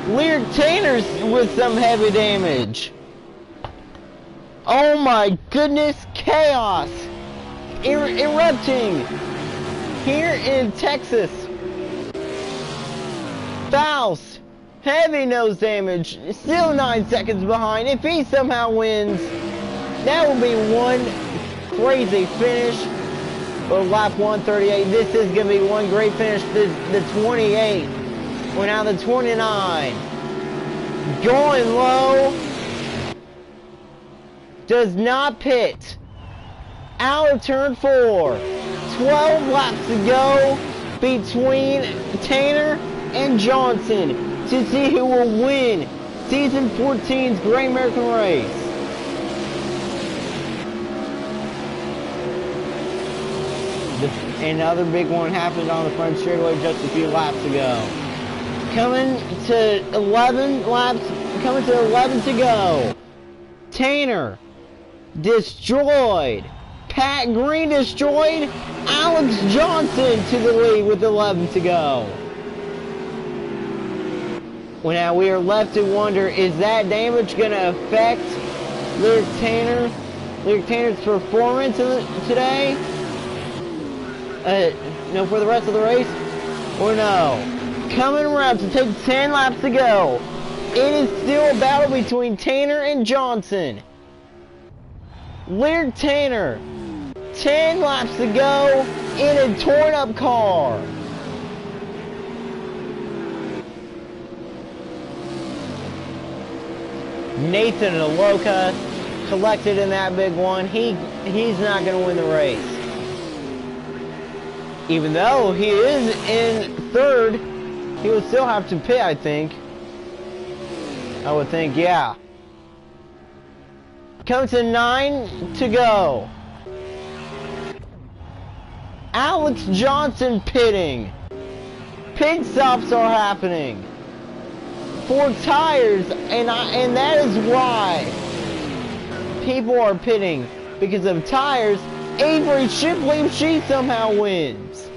Lyric Tanner's with some heavy damage. Oh my goodness, chaos erupting here in Texas. Faust, heavy nose damage, still 9 seconds behind. If he somehow wins, that will be one crazy finish. But lap 138, this is going to be one great finish. The 28. We're now the 29. Going low. Does not pit. Out of turn 4. 12 laps to go between Tanner and Johnson to see who will win Season 14's Great American Race. Another big one happened on the front straightaway just a few laps ago. Coming to 11 to go. Tanner destroyed. Pat Green destroyed. Alex Johnson to the lead with 11 to go. Well, now we are left to wonder, is that damage going to affect Lyric Tanner's performance today? No, for the rest of the race? Or no? Coming around to take 10 laps to go. It is still a battle between Tanner and Johnson. Lyric Tanner, 10 laps to go in a torn up car. Nathan Aloka collected in that big one. He's not going to win the race. Even though he is in third, he would still have to pit, I think. I would think, yeah. Comes to 9 to go. Alex Johnson pitting. Pit stops are happening. 4 tires, and that is why people are pitting. Because of tires. Avery Shipley, if she somehow wins,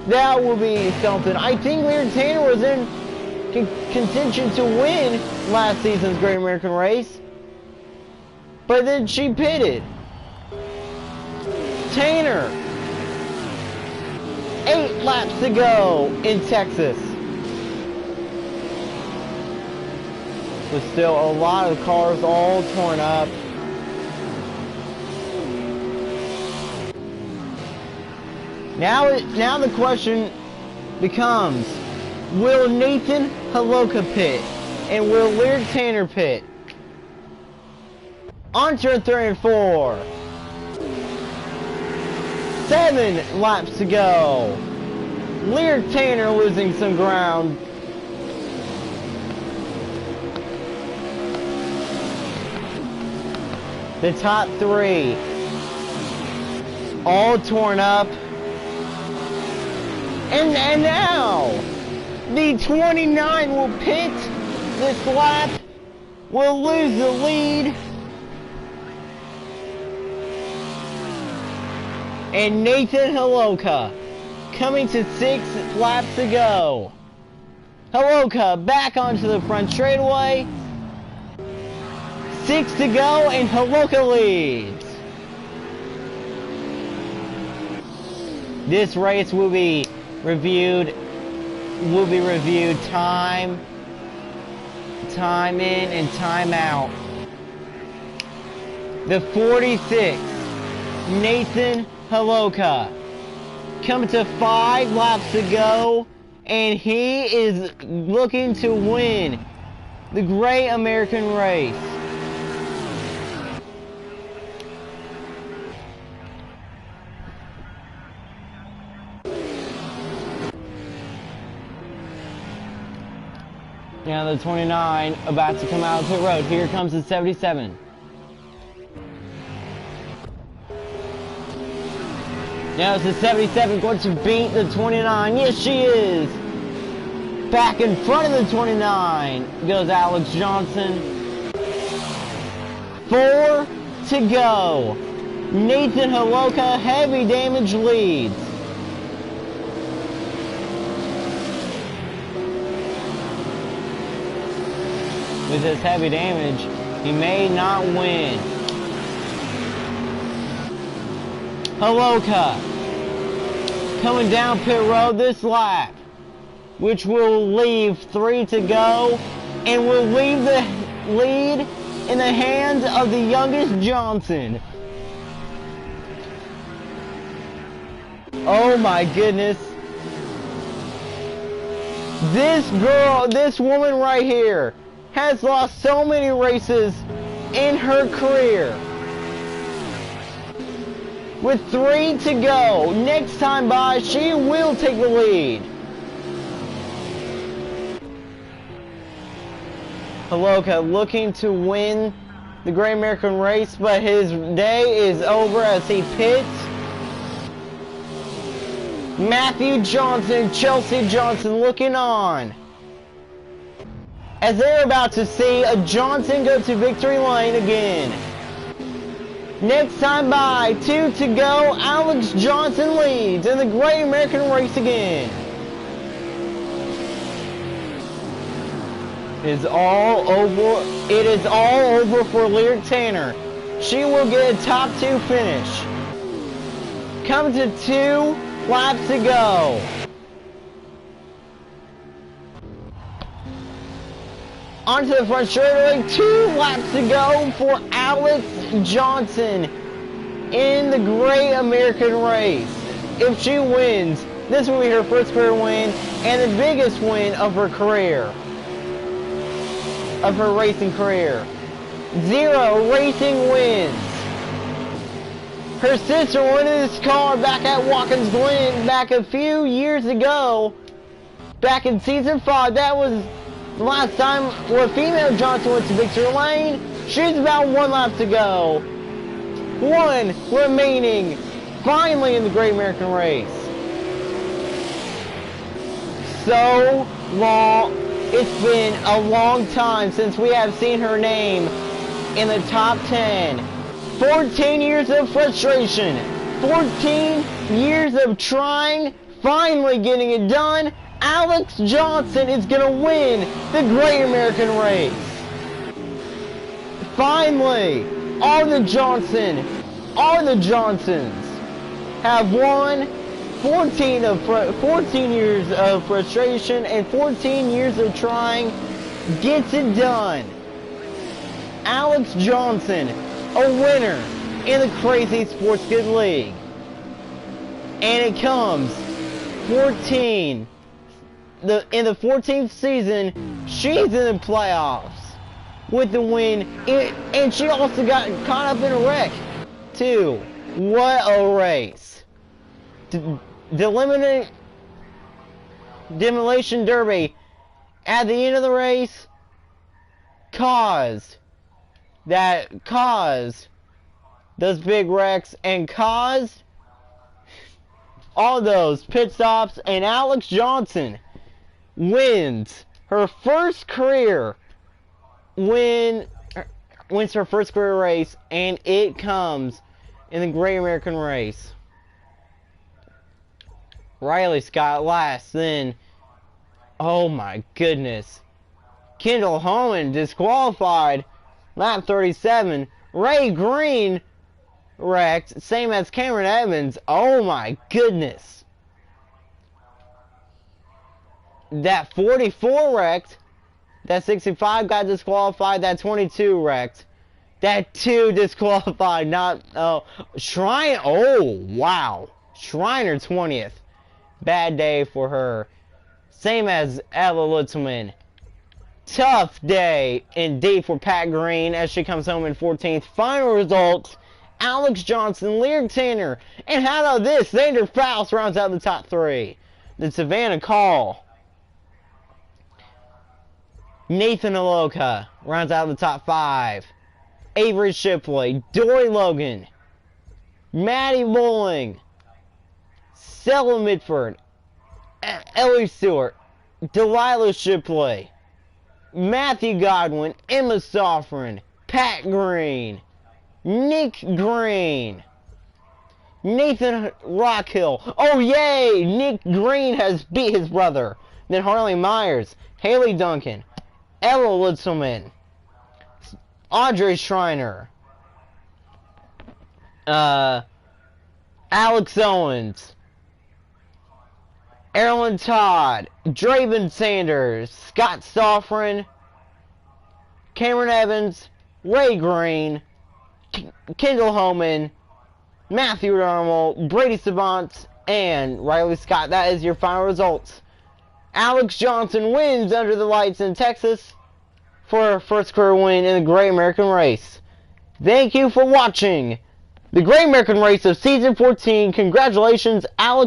that will be something. I think Lyric Tanner was in contention to win last season's Great American Race, but then she pitted. Tanner, 8 laps to go in Texas. But still a lot of cars all torn up. Now the question becomes, will Nathan Haloka pit? And will Lyric Tanner pit? On turn 3 and 4. 7 laps to go. Lyric Tanner losing some ground. The top 3 all torn up. And now the 29 will pit this lap, will lose the lead. And Nathan Holoka coming to 6 laps to go. Holoka back onto the front straightaway. 6 to go and Holoka leads. This race will be reviewed time in and time out. The 46, Nathan Holoka, coming to 5 laps to go, and he is looking to win the Great American Race. Now the 29 about to come out to the road. Here comes the 77. Now it's the 77 going to beat the 29. Yes, she is. Back in front of the 29 goes Alex Johnson. 4 to go. Nathan Holoka, heavy damage leads. With his heavy damage, he may not win. Holoka coming down pit road this lap, which will leave 3 to go, and will leave the lead in the hands of the youngest Johnson. Oh my goodness. This woman right here has lost so many races in her career. With 3 to go, next time by, she will take the lead. Holoka looking to win the Great American Race, but his day is over as he pits. Matthew Johnson, Chelsea Johnson looking on, as they're about to see a Johnson go to victory lane again. Next time by, 2 to go, Alex Johnson leads in the Great American Race again. It is all over for Lyric Tanner. She will get a top 2 finish. Coming to 2 laps to go. Onto the front straightaway, 2 laps to go for Alex Johnson in the Great American Race. If she wins, this will be her first career win and the biggest win of her career, of her racing career. 0 racing wins. Her sister won this car back at Watkins Glen back a few years ago, back in season 5. That was the last time where female Johnson went to victory lane. She's about 1 lap to go. 1 remaining, finally in the Great American Race. So long, it's been a long time since we have seen her name in the top 10. 14 years of frustration, 14 years of trying, finally getting it done. Alex Johnson is going to win the Great American Race. Finally, all the Johnsons have won. 14 years of frustration and 14 years of trying gets it done. Alex Johnson, a winner in the Crazy Sports Good League. And it comes 14. In the 14th season, she's in the playoffs with the win, and she also got caught up in a wreck too. What a race! The Demolition Derby at the end of the race caused those big wrecks and caused all those pit stops, and Alex Johnson wins her first career wins her first career race, and it comes in the Great American Race. Riley Scott last, then, oh my goodness, Kendall Holman disqualified, lap 37. Ray Green wrecked, same as Cameron Evans. Oh my goodness. That 44 wrecked. That 65 got disqualified. That 22 wrecked. That 2 disqualified. Not, oh, Shrine, oh, wow. Shriner 20th. Bad day for her. Same as Ella Littleman. Tough day indeed for Pat Green as she comes home in 14th. Final results, Alex Johnson, Lyric Tanner, and how about this? Xander Faust rounds out the top 3. Then Savannah Call. Nathan Aloka rounds out the top 5. Avery Shipley, Dory Logan, Maddie Bowling, Stella Mitford, Ellie Stewart, Delilah Shipley, Matthew Godwin, Emma Soffren, Pat Green, Nick Green, Nathan Rockhill. Oh yay! Nick Green has beat his brother. Then Harley Myers, Haley Duncan, Ella Litzelman, Audrey Schreiner, Alex Owens, Erlen Todd, Draven Sanders, Scott Stoffren, Cameron Evans, Ray Green, Kendall Holman, Matthew Darnell, Brady Savant, and Riley Scott. That is your final results. Alex Johnson wins under the lights in Texas for her first career win in the Great American Race. Thank you for watching the Great American Race of Season 14. Congratulations, Alex.